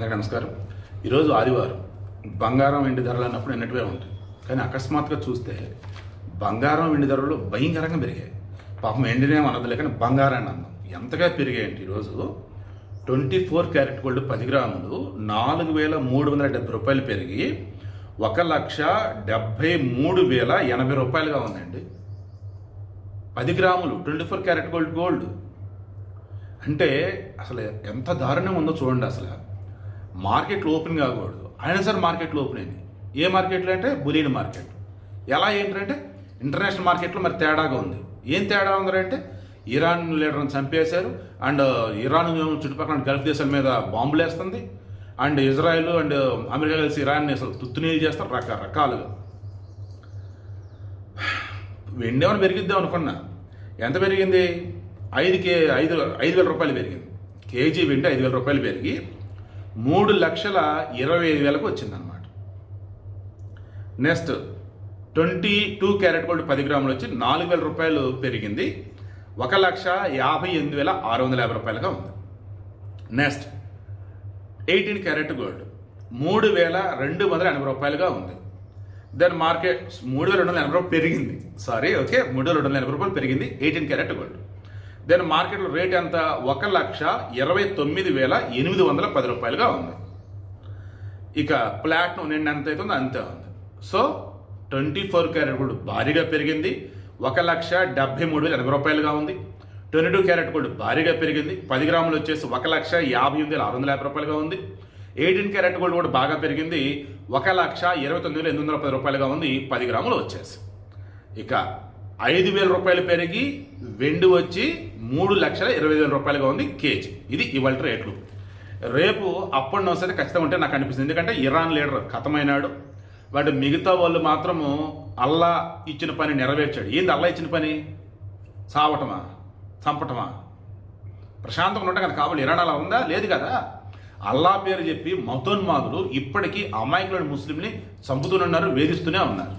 అందరికీ నమస్కారం. ఈరోజు ఆదివారం. బంగారం వెండి ధరలు అన్నప్పుడు ఎన్నట్టువే ఉంటాయి, కానీ అకస్మాత్తుగా చూస్తే బంగారం వెండి ధరలు భయంకరంగా పెరిగాయి. పాపం వెండినే అనదులే, కానీ బంగారాన్ని అందం ఎంతగా పెరిగాయంటే ఈరోజు 24 క్యారెట్ గోల్డ్ 10 గ్రాములు 4,370 రూపాయలు పెరిగి 1,73,080 రూపాయలుగా ఉందండి. 10 గ్రాములు 24 క్యారెట్ గోల్డ్ అంటే అసలు ఎంత దారుణం ఉందో చూడండి. అసలు మార్కెట్లు ఓపెన్ కాకూడదు, అయినా సరే మార్కెట్లు ఓపెన్ అయింది. ఏ మార్కెట్లు అంటే బులియన్ మార్కెట్. ఎలా ఏంటంటే ఇంటర్నేషనల్ మార్కెట్లో మరి తేడాగా ఉంది. ఏం తేడా ఉందంటే ఇరాన్ లీడర్ని చంపేశారు, అండ్ ఇరాన్ చుట్టుపక్కల గల్ఫ్ దేశాల మీద బాంబులు వేస్తుంది, అండ్ ఇజ్రాయెల్ అండ్ అమెరికా కలిసి ఇరాన్ని అసలు తుత్తునీలు చేస్తారు రకరకాలుగా. వెండి ఏమైనా పెరిగిద్దాం అనుకున్నా, ఎంత పెరిగింది? 5,000 రూపాయలు పెరిగింది. కేజీ వెండి 5,000 రూపాయలు పెరిగి 3,25,000కు వచ్చిందనమాట. నెక్స్ట్ 22 క్యారెట్ గోల్డ్ 10 గ్రాములు వచ్చి 4,000 రూపాయలు పెరిగింది, 1,58,650 రూపాయలుగా ఉంది. నెక్స్ట్ 18 క్యారెట్ గోల్డ్ 3,280 రూపాయలుగా ఉంది. దెన్ మార్కెట్ 3,280 రూపాయలు పెరిగింది, 3,280 రూపాయలు పెరిగింది 18 క్యారెట్ గోల్డ్. దెన్ మార్కెట్లో రేట్ ఎంత? 1,29,810 రూపాయలుగా ఉంది. ఇక ప్లాటినం నిన్న ఎంత అవుతుందో అంతే ఉంది. సో 24 క్యారెట్ గోల్డ్ భారీగా పెరిగింది, 1,73,080 రూపాయలుగా ఉంది. 22 క్యారెట్ గోల్డ్ భారీగా పెరిగింది, 10 గ్రాములు వచ్చేసి 1,58,650 రూపాయలుగా ఉంది. 18 క్యారెట్ గోల్డ్ కూడా బాగా పెరిగింది, 1,29,810 రూపాయలుగా ఉంది 10 గ్రాములు వచ్చేసి. ఇక 5,000 రూపాయలు పెరిగి వెండి వచ్చి 3,20,000 రూపాయలుగా ఉంది కేజీ. ఇది ఇవాళ రేట్లు. రేపు అప్పుడు వస్తే ఖచ్చితంగా ఉంటే నాకు అనిపిస్తుంది, ఎందుకంటే ఇరాన్ లీడర్ ఖతమైనాడు. వాడు మిగతా వాళ్ళు మాత్రము అల్లా ఇచ్చిన పని నెరవేర్చాడు. ఏంది అల్లా ఇచ్చిన పని? సావటమా, చంపటమా? ప్రశాంతంగా ఉంటే కదా కావాలి. ఇరాన్ అలా ఉందా? లేదు కదా. అల్లా పేరు చెప్పి మతోన్మాదులు ఇప్పటికీ అమాయకులను ముస్లింని చంపుతూనే ఉన్నారు, వేధిస్తూనే ఉన్నారు.